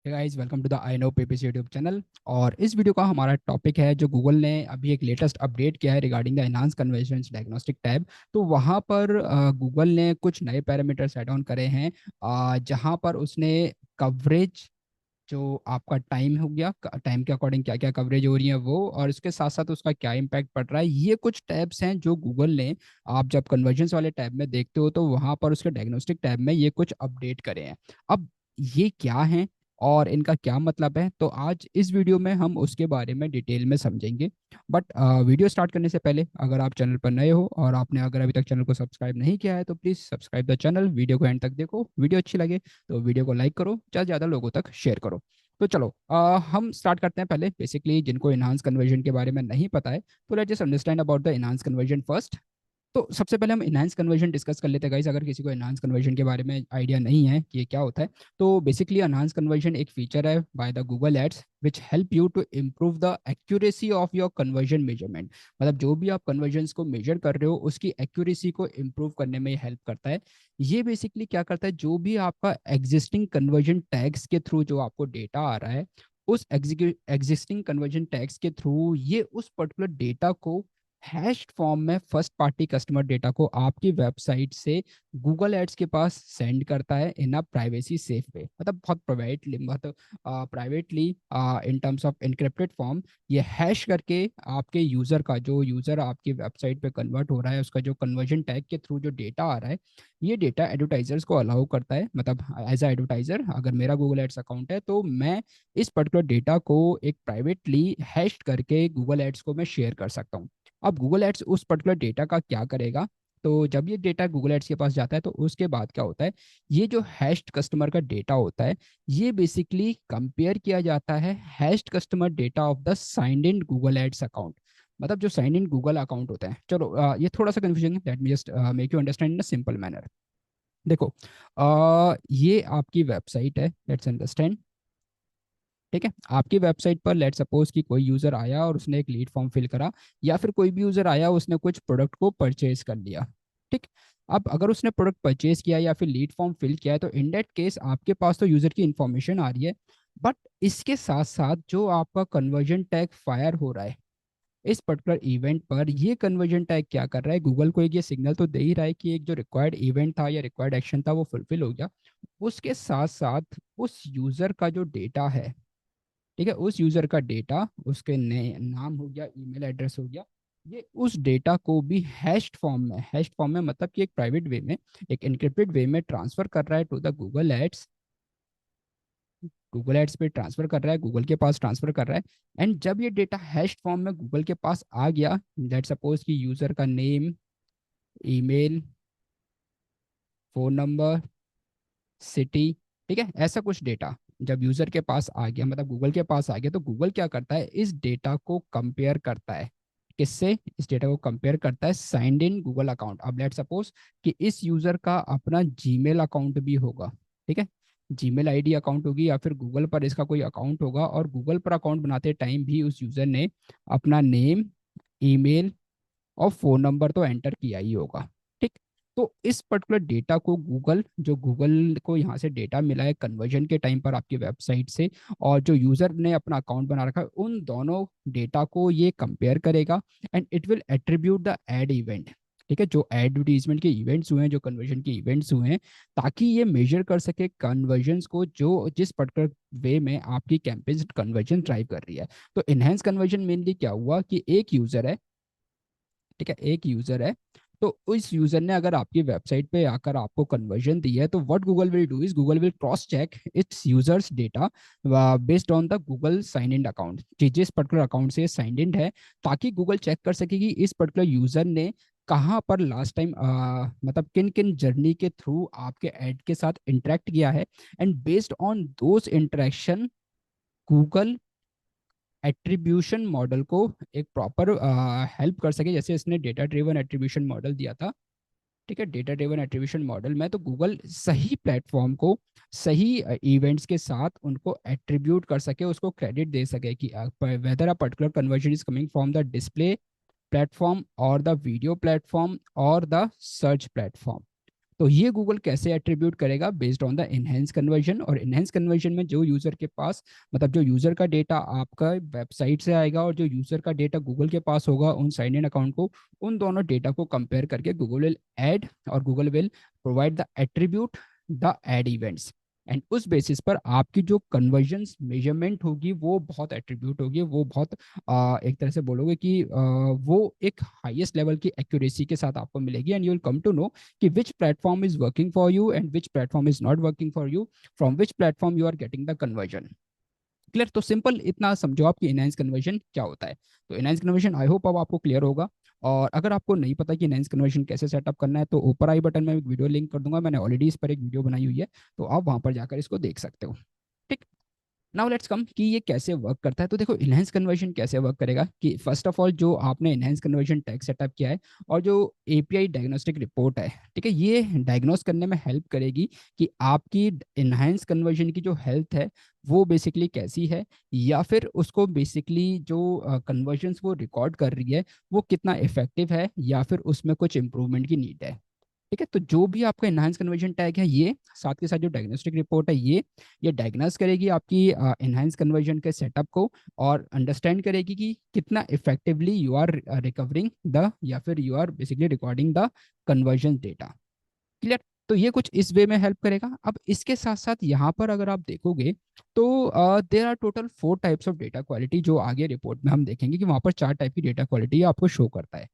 Guys, welcome to the I know PPC YouTube channel. और इस video का हमारा टॉपिक है जो गूगल ने अभी एक लेटेस्ट अपडेट किया है regarding the enhance convergence diagnostic tab. तो वहाँ पर गूगल ने कुछ नए पैरामीटर्स ऐड ऑन करे हैं, जहाँ पर उसने कवरेज, जो आपका टाइम हो गया, टाइम के अकॉर्डिंग क्या क्या कवरेज हो रही है वो, और इसके साथ साथ उसका क्या इम्पैक्ट पड़ रहा है, ये कुछ टैब्स हैं जो गूगल ने, आप जब कन्वर्जेंस वाले टैब में देखते हो तो वहाँ पर उसके डायग्नोस्टिक टैब में ये कुछ अपडेट करे हैं। अब ये क्या है और इनका क्या मतलब है, तो आज इस वीडियो में हम उसके बारे में डिटेल में समझेंगे। बट वीडियो स्टार्ट करने से पहले अगर आप चैनल पर नए हो और आपने अगर अभी तक चैनल को सब्सक्राइब नहीं किया है तो please subscribe the channel. Video को एंड तक देखो, वीडियो अच्छी लगे तो वीडियो को लाइक करो, ज़्यादा से ज़्यादा लोगों तक शेयर करो। तो चलो हम स्टार्ट करते हैं। पहले बेसिकली जिनको इनहांस कन्वर्जन के बारे में नहीं पता है, तो let's just understand about the enhance conversion first. तो सबसे पहले हम इनहांस कन्वर्जन डिस्कस कर लेते हैं गाइस। अगर किसी को इनहांस कन्वर्जन के बारे में आइडिया नहीं है कि ये क्या होता है, तो बेसिकली इनहांस कन्वर्जन एक फीचर है by the Google ads which help you to improve the accuracy of your conversion measurement. मतलब जो भी आप कन्वर्जन्स को मेजर कर रहे हो उसकी एक्यूरेसी को इम्प्रूव करने में हेल्प करता है। ये बेसिकली क्या करता है, जो भी आपका एग्जिस्टिंग कन्वर्जन टैग्स के थ्रू जो आपको डेटा आ रहा है, उस एग्जिस्टिंग कन्वर्जन टैग्स के थ्रू ये उस पर्टिकुलर डेटा को हैश्ड फॉर्म में फर्स्ट पार्टी कस्टमर डेटा को आपकी वेबसाइट से गूगल एड्स के पास सेंड करता है इन अ प्राइवेसी सेफ वे। मतलब बहुत प्राइवेटली, मतलब privately, in terms of encrypted form. ये हैश करके आपके यूजर का, जो यूजर आपकी वेबसाइट पे कन्वर्ट हो रहा है, उसका जो कन्वर्जन टैग के थ्रू जो डेटा आ रहा है, ये डेटा एडवर्टाइजर्स को अलाउ करता है। मतलब एज अ एडवर्टाइजर अगर मेरा गूगल एड्स अकाउंट है तो मैं इस पर्टिकुलर डेटा को एक प्राइवेटली हैश करके गूगल एड्स को मैं शेयर कर सकता हूँ। अब गूगल एड्स उस पर्टिकुलर डेटा का क्या करेगा, तो जब ये डेटा गूगल एड्स के पास जाता है तो उसके बाद क्या होता है, ये जो हैश्ड कस्टमर का डेटा होता है, ये बेसिकली कंपेयर किया जाता है hashed customer data of the signed in Google ads account. मतलब जो साइन इन गूगल अकाउंट होता है, चलो ये थोड़ा सा कंफ्यूजन है, let me just make you understand in a simple manner. देखो, ये आपकी वेबसाइट है, लेट्स अंडरस्टैंड। ठीक है, आपकी वेबसाइट पर लेट सपोज कि कोई यूजर आया और उसने एक लीड फॉर्म फिल करा, या फिर कोई भी यूजर आया उसने कुछ प्रोडक्ट को परचेज कर लिया। ठीक। अब अगर उसने प्रोडक्ट परचेज किया या फिर लीड फॉर्म फिल किया है तो इन दैट केस आपके पास तो यूजर की इंफॉर्मेशन आ रही है। बट इसके साथ साथ जो आपका कन्वर्जन टैग फायर हो रहा है इस पर्टिकुलर इवेंट पर, ये कन्वर्जन टैग क्या कर रहा है, गूगल को एक ये सिग्नल तो दे ही रहा है कि एक जो रिक्वायर्ड इवेंट था या रिक्वायर्ड एक्शन था वो फुलफिल हो गया। उसके साथ साथ उस यूजर का जो डेटा है, ठीक है, उस यूजर का डेटा, उसके नाम हो गया, ईमेल एड्रेस हो गया, ये उस डेटा को भी हैश्ड फॉर्म में मतलब कि एक प्राइवेट वे में, एक इनक्रिप्टेड वे में ट्रांसफर कर रहा है to the Google ads. Google ads पे ट्रांसफर कर रहा है, गूगल के पास ट्रांसफर कर रहा है। एंड जब ये डेटा हैश्ड फॉर्म में गूगल के पास आ गया, लेट सपोज कि यूजर का name, email, phone number, city, ठीक है, ऐसा कुछ डेटा जब यूजर के पास आ गया, मतलब गूगल के पास आ गया, तो गूगल क्या करता है, इस डेटा को कंपेयर करता है। किससे? इस डेटा को कंपेयर करता है साइंड इन गूगल अकाउंट। अब लेट सपोज कि इस यूजर का अपना जीमेल अकाउंट भी होगा। ठीक है, जीमेल आईडी अकाउंट होगी या फिर गूगल पर इसका कोई अकाउंट होगा, और गूगल पर अकाउंट बनाते टाइम भी उस यूजर ने अपना नेम, ईमेल और फोन नंबर तो एंटर किया ही होगा। ठीक। तो इस पर्टिकुलर डेटा को गूगल, जो गूगल को यहाँ से डेटा मिला है कन्वर्जन के टाइम पर आपकी वेबसाइट से, और जो यूजर ने अपना अकाउंट बना रखा है, उन दोनों डेटा को ये कंपेयर करेगा and it will attribute the ad event. ठीक है, जो एडवर्टीजमेंट के इवेंट्स हुए हैं, जो कन्वर्जन के इवेंट्स हुए हैं, ताकि ये मेजर कर सके कन्वर्जन्स को, जो जिस पर्टिकुलर वे में आपकी कैंपेन कन्वर्जन ड्राइव कर रही है। तो इनहेंस कन्वर्जन मेनली क्या हुआ कि एक यूजर है, ठीक है, एक यूजर है, तो उस यूजर ने अगर आपकी वेबसाइट पे आकर आपको कन्वर्जन दी है, तो what Google will do is Google will cross check its users data based on the Google sign in account, जिस पर्टिकुलर अकाउंट से साइन इन है, ताकि गूगल चेक कर सके कि इस पर्टिकुलर यूजर ने कहाँ पर लास्ट टाइम, मतलब किन किन जर्नी के थ्रू आपके एड के साथ इंटरेक्ट किया है। And based on those interaction, Google attribution model को एक प्रॉपर हेल्प कर सके, जैसे इसने डेटा ड्रिवन एट्रीब्यूशन मॉडल दिया था। ठीक है, डेटा ड्रिवन एट्रीब्यूशन मॉडल में तो गूगल सही प्लेटफॉर्म को सही इवेंट्स के साथ उनको एट्रीब्यूट कर सके, उसको क्रेडिट दे सके कि weather a particular conversion is coming from the display platform और द वीडियो प्लेटफॉर्म और द सर्च प्लेटफॉर्म। तो ये गूगल कैसे एट्रीब्यूट करेगा, based on the enhance conversion. और इनहेंस कन्वर्जन में जो यूजर के पास, मतलब जो यूजर का डेटा आपका वेबसाइट से आएगा और जो यूजर का डेटा गूगल के पास होगा उन साइन इन अकाउंट को, उन दोनों डेटा को कंपेयर करके गूगल विल ऐड और Google will provide the attribute the ad events. And उस बेसिस पर आपकी जो कन्वर्जन मेजरमेंट होगी वो बहुत एट्रीब्यूट होगी, वो बहुत एक तरह से बोलोगे कि वो एक हाईएस्ट लेवल की एक्यूरेसी के साथ आपको मिलेगी। And you will come to know कि which platform is working for you and which platform is not working for you, from which platform you are getting the conversion. Clear? तो simple इतना समझो आप कि इनहेंस कन्वर्जन क्या होता है। तो इनहेंस कन्वर्जन आई होप अब आपको क्लियर होगा। और अगर आपको नहीं पता कि इनहेंस कन्वर्जन कैसे सेटअप करना है, तो ऊपर आई बटन में एक वीडियो लिंक कर दूंगा, मैंने ऑलरेडी इस पर एक वीडियो बनाई हुई है, तो आप वहां पर जाकर इसको देख सकते हो। ठीक। नाउ लेट्स कम कि ये कैसे वर्क करता है। तो देखो इनहेंस कन्वर्जन कैसे वर्क करेगा कि फर्स्ट ऑफ ऑल जो आपने इनहेंस कन्वर्जन टैग सेटअप किया है और जो एपीआई डायग्नोस्टिक रिपोर्ट है, ठीक है, ये डायग्नोस करने में हेल्प करेगी कि आपकी इनहेंस कन्वर्जन की जो हेल्थ है वो बेसिकली कैसी है, या फिर उसको बेसिकली जो कन्वर्जन वो रिकॉर्ड कर रही है वो कितना इफेक्टिव है, या फिर उसमें कुछ इंप्रूवमेंट की नीड है। ठीक है, तो जो भी आपका इनहांस कन्वर्जन टैग है, ये साथ के साथ जो डायग्नोस्टिक रिपोर्ट है, ये डायग्नोस करेगी आपकी इनहांस कन्वर्जन के सेटअप को, और अंडरस्टैंड करेगी कि कितना effectively you are recovering the, या फिर you are basically recording the conversion data. Clear? तो ये कुछ इस वे में हेल्प करेगा। अब इसके साथ साथ यहाँ पर अगर आप देखोगे तो there are total 4 types of data quality, जो आगे रिपोर्ट में हम देखेंगे कि वहाँ पर 4 टाइप की डेटा क्वालिटी आपको शो करता है।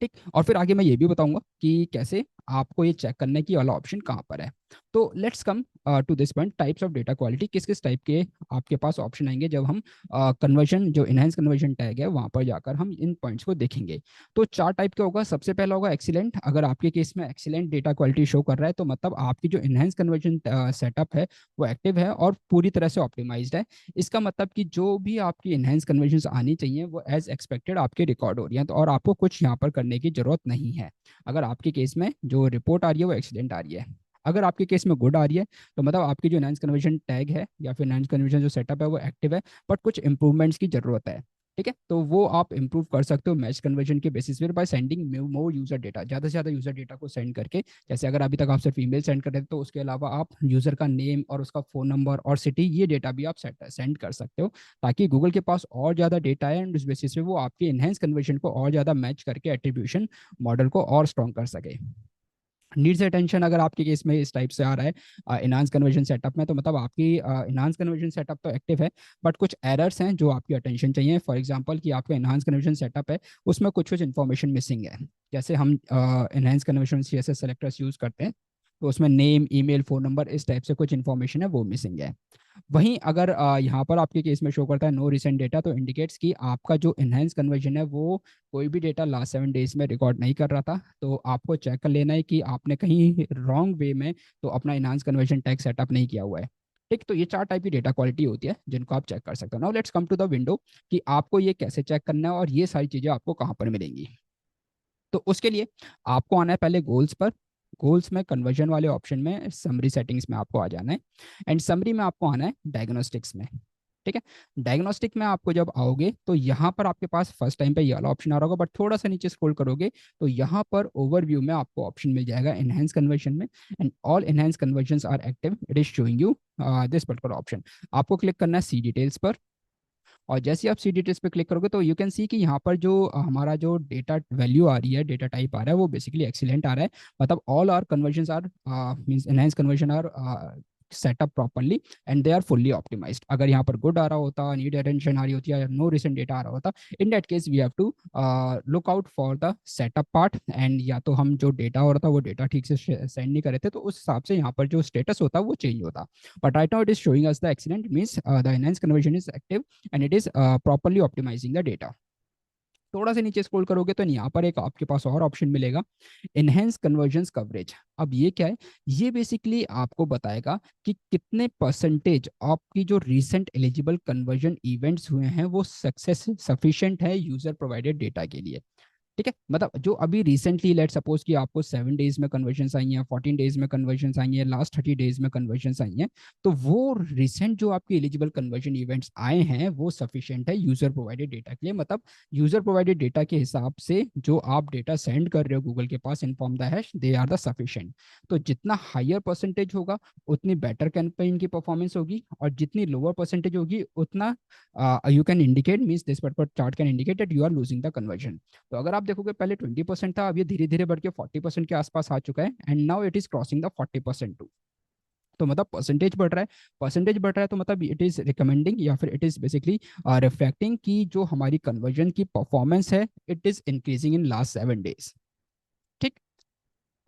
ठीक। और फिर आगे मैं ये भी बताऊंगा कि कैसे आपको ये चेक करने की वाला ऑप्शन कहाँ पर है। तो let's come to this point, types of data quality, किस किस टाइप के आपके पास ऑप्शन आएंगे जब हम कन्वर्जन जो इनहेंस कन्वर्जन टैग है वहां पर जाकर हम इन पॉइंट्स को देखेंगे। तो 4 टाइप का होगा। सबसे पहला होगा एक्सीलेंट। अगर आपके केस में एक्सीलेंट डेटा क्वालिटी शो कर रहा है तो मतलब आपकी जो इनहेंस कन्वर्जन सेटअप है वो एक्टिव है और पूरी तरह से ऑप्टिमाइज्ड है। इसका मतलब कि जो भी आपकी इनहेंस कन्वर्जन आनी चाहिए वो एज एक्सपेक्टेड आपके रिकॉर्ड हो रही है, तो और आपको कुछ यहाँ पर करने की जरूरत नहीं है। अगर आपके केस में जो रिपोर्ट आ रही है वो एक्सीडेंट आ रही है। अगर आपके केस में गुड आ रही है तो मतलब आपकी जो एनहांस कन्वर्जन टैग है या फिर एनहांस कन्वर्जन जो सेटअप है वो एक्टिव है, बट कुछ इंप्रूवमेंट्स की जरूरत है। ठीक है, तो वो आप इंप्रूव कर सकते हो मैच कन्वर्जन के बेसिस पे by sending more user data, ज़्यादा से ज़्यादा यूजर डेटा को सेंड करके। जैसे अगर अभी तक आप सिर्फ ईमेल सेंड कर रहे थे तो उसके अलावा आप यूजर का नेम और उसका फ़ोन नंबर और सिटी, ये डेटा भी आप सेंड कर सकते हो, ताकि गूगल के पास और ज़्यादा डेटा है एंड उस बेसिस पे वो आपके इनहेंस कन्वर्जन को और ज़्यादा मैच करके एट्रीब्यूशन मॉडल को और स्ट्रॉन्ग कर सके। नीड्स अटेंशन अगर आपके केस में इस टाइप से आ रहा है इनहांस कन्वर्जन सेटअप में, तो मतलब आपकी इनहांस कन्वर्जन सेटअप तो एक्टिव है, बट कुछ एरर्स हैं जो आपकी अटेंशन चाहिए। फॉर एग्जांपल कि आपका इनहांस कन्वर्जन सेटअप है उसमें कुछ कुछ इन्फॉर्मेशन मिसिंग है। जैसे हम enhance conversion CSS selectors use करते हैं, तो उसमें नेम, ईमेल, फोन नंबर, इस टाइप से कुछ इन्फॉर्मेशन है वो मिसिंग है। वहीं अगर यहाँ पर आपके केस में शो करता है नो रिसेंट डेटा, तो इंडिकेट्स कि आपका जो इनहेंस कन्वर्जन है वो कोई भी डेटा लास्ट 7 डेज में रिकॉर्ड नहीं कर रहा था। तो आपको चेक कर लेना है कि आपने कहीं रॉन्ग वे में तो अपना इनहांस कन्वर्जन टैग सेटअप नहीं किया हुआ है। ठीक, तो ये 4 टाइप की डेटा क्वालिटी होती है जिनको आप चेक कर सकते हो। Now let's come to the window कि आपको ये कैसे चेक करना है और ये सारी चीज़ें आपको कहाँ पर मिलेंगी। तो उसके लिए आपको आना है पहले गोल्स पर। गोल्स में कन्वर्जन वाले ऑप्शन में समरी सेटिंग्स में आपको आ जाना है, एंड समरी में आपको आना है डायग्नोस्टिक्स में। ठीक है, डायग्नोस्टिक में आपको जब आओगे तो यहाँ पर आपके पास फर्स्ट टाइम पे ये वाला ऑप्शन आ रहा होगा, बट थोड़ा सा नीचे स्क्रॉल करोगे तो यहाँ पर ओवरव्यू में आपको ऑप्शन मिल जाएगा इनहेंस कन्वर्जन में, and all enhance conversion are active, it is showing you this particular option. आपको क्लिक करना है सी डिटेल्स पर, और जैसे ही आप सी डिटेल्स पे क्लिक करोगे तो यू कैन सी कि यहाँ पर जो हमारा जो डेटा वैल्यू आ रही है, डेटा टाइप आ रहा है, वो बेसिकली एक्सीलेंट आ रहा है। मतलब all are conversion are means enhance conversion are setup properly and they are fully optimized. अगर यहाँ पर गुड आ रहा होता, नीड अटेंशन आ रही होती है, या नो रिसेंट डेटा आ रहा होता, in that case we have to look out for the setup part, and या तो हम जो डेटा हो रहा था वो डेटा ठीक से सेंड नहीं कर रहे थे, तो उस हिसाब से यहाँ पर जो स्टेटस होता वो चेंज होता। But right now it is showing us the excellent, means the enhance conversion is active and it is properly optimizing the data. थोड़ा सा नीचे स्क्रॉल करोगे तो यहाँ पर एक आपके पास और ऑप्शन मिलेगा, इनहेंस कन्वर्जन कवरेज। अब ये क्या है? ये बेसिकली आपको बताएगा कि कितने परसेंटेज आपकी जो रीसेंट एलिजिबल कन्वर्जन इवेंट्स हुए हैं वो सक्सेस सफिशिएंट है यूजर प्रोवाइडेड डेटा के लिए। ठीक है, मतलब जो अभी रिसेंटली लेट सपोज कि आपको 7 डेज में कन्वर्जन आई हैं, 14 डेज में कन्वर्जन आई हैं, लास्ट 30 डेज में कन्वर्जन आई हैं, तो वो रिसेंट जो आपके एलिजिबल कन्वर्जन इवेंट्स आए हैं वो सफिशिएंट है यूजर प्रोवाइडेड डेटा के लिए। मतलब यूजर प्रोवाइडेड डेटा के हिसाब से जो आप डेटा सेंड कर रहे हो गूगल के पास inform the hash, they are the sufficient. तो जितना हायर परसेंटेज होगा उतनी बेटर कैंपेन की परफॉर्मेंस होगी, और जितनी लोअर परसेंटेज होगी उतना you can indicate means this particular chart can indicate that you are losing the conversion. तो अगर आप देखोगे पहले 20% था, अब ये धीरे धीरे बढ़ के 40% के आसपास आ चुका है, and now it is crossing the 40% too. तो मतलब परसेंटेज बढ़ रहा है, परसेंटेज बढ़ रहा है, तो मतलब इट इज रिकमेंडिंग या फिर इट इज बेसिकली रिफ्लेक्टिंग कि जो हमारी कन्वर्जन की परफॉर्मेंस है it is increasing in last 7 days. ठीक।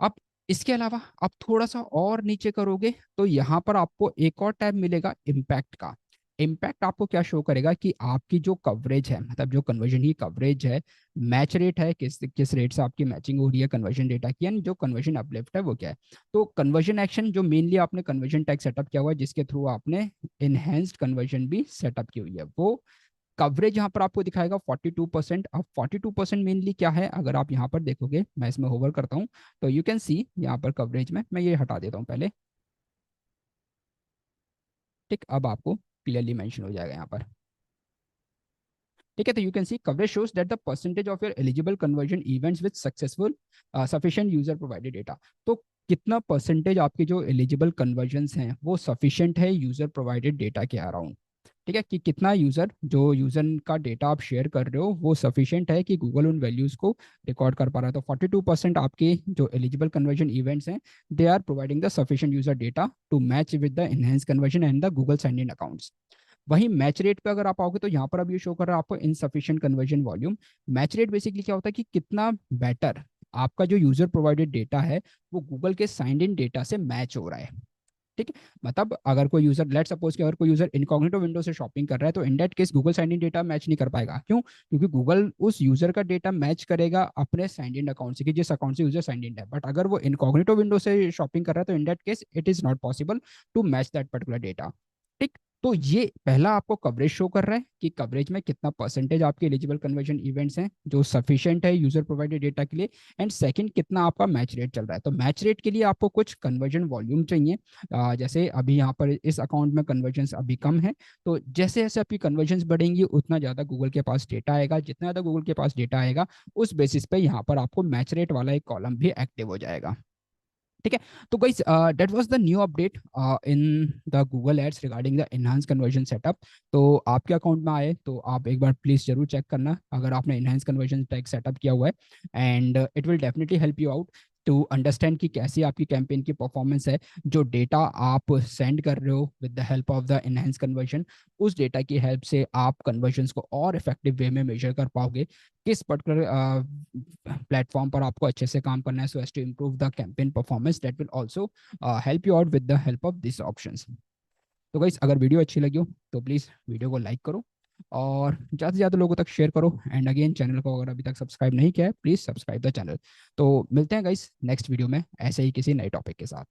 अब इसके अलावा आप थोड़ा सा और नीचे करोगे तो यहाँ पर आपको एक और टैब मिलेगा इम्पैक्ट का। इम्पैक्ट आपको क्या शो करेगा कि आपकी जो कवरेज है, मतलब जो कन्वर्जन की कवरेज है, मैच रेट है, किस किस रेट से आपकी मैचिंग हो रही है कन्वर्जन डेटा की, एंड जो कन्वर्जन अपलिफ्ट है वो क्या है। तो कन्वर्जन एक्शन जो मेनली आपने कन्वर्जन टैग सेटअप किया हुआ है, जिसके थ्रू आपने इनहेंस्ड कन्वर्जन भी सेटअप की हुई है, वो कवरेज यहाँ पर आपको दिखाएगा 42%। अब 42% मेनली क्या है, अगर आप यहाँ पर देखोगे, मैं इसमें होवर करता हूँ तो यू कैन सी यहाँ पर कवरेज में, मैं ये हटा देता हूँ पहले। ठीक, अब आपको क्लियरली मेंशन हो जाएगा यहाँ पर। ठीक है, तो you can see coverage shows that the percentage of your eligible conversion events with successful sufficient user provided data. तो कितना परसेंटेज आपके जो एलिजिबल कन्वर्जन्स हैं वो सफिशिएंट है यूजर प्रोवाइडेड डेटा के अराउंड। ठीक है, कि कितना यूजर जो यूजर का डेटा आप शेयर कर रहे हो वो सफिशिएंट है कि गूगल उन वैल्यूज को रिकॉर्ड कर पा रहा है। तो 42% आपके जो एलिजिबल कन्वर्जन इवेंट्स हैं they are providing the sufficient user data to match with the enhance conversion and the Google sign in accounts. वहीं मैच रेट पे अगर आप आओगे तो यहाँ पर अब ये शो कर रहा है आपको insufficient conversion volume. Match rate basically क्या होता है कि कितना बेटर आपका जो यूजर प्रोवाइडेड डेटा है वो गूगल के साइंड इन डेटा से मैच हो रहा है। ठीक है, मतलब अगर कोई यूजर लेट सपोज कि अगर कोई यूजर इनकॉग्निटो विंडो से शॉपिंग कर रहा है तो in that case Google sign in data match नहीं कर पाएगा। क्यों? क्योंकि गूगल उस यूजर का डेटा मैच करेगा अपने साइन इन अकाउंट से, कि जिस अकाउंट से यूजर साइन इन है। बट अगर वो इनकॉग्निटो विंडो से शॉपिंग कर रहा है तो in that case it is not possible to match that particular data. ठीक। तो ये पहला आपको कवरेज शो कर रहा है कि कवरेज में कितना परसेंटेज आपके एलिजिबल कन्वर्जन इवेंट्स हैं जो सफिशिएंट है यूजर प्रोवाइडेड डेटा के लिए। एंड सेकंड, कितना आपका मैच रेट चल रहा है। तो मैच रेट के लिए आपको कुछ कन्वर्जन वॉल्यूम चाहिए। जैसे अभी यहाँ पर इस अकाउंट में कन्वर्जन अभी कम है, तो जैसे जैसे आपकी कन्वर्जन बढ़ेंगी उतना ज़्यादा गूगल के पास डेटा आएगा, जितना ज़्यादा गूगल के पास डेटा आएगा उस बेसिस पे यहाँ पर आपको मैच रेट वाला एक कॉलम भी एक्टिव हो जाएगा। ठीक है, तो guys that was the new update in the Google ads regarding the enhance conversion setup. तो आपके अकाउंट में आए तो आप एक बार प्लीज जरूर चेक करना अगर आपने इनहांस कन्वर्जन टैग सेटअप किया हुआ है, and it will definitely help you out to understand कि कैसी आपकी कैंपेन की परफॉर्मेंस है। जो डेटा आप सेंड कर रहे हो with the help of the enhance conversion, उस डेटा की हेल्प से आप कन्वर्जन्स को और इफेक्टिव वे में मेजर कर पाओगे। किस पर्टिकुलर प्लेटफॉर्म पर आपको अच्छे से काम करना है so as to improve the campaign performance, that will also help you out with the help of this options. तो गाइस अगर वीडियो अच्छी लगी हो तो प्लीज़ वीडियो को लाइक करो और ज़्यादा से ज़्यादा लोगों तक शेयर करो, एंड अगेन चैनल को अगर अभी तक सब्सक्राइब नहीं किया है प्लीज़ सब्सक्राइब द चैनल। तो मिलते हैं गाइस नेक्स्ट वीडियो में ऐसे ही किसी नए टॉपिक के साथ।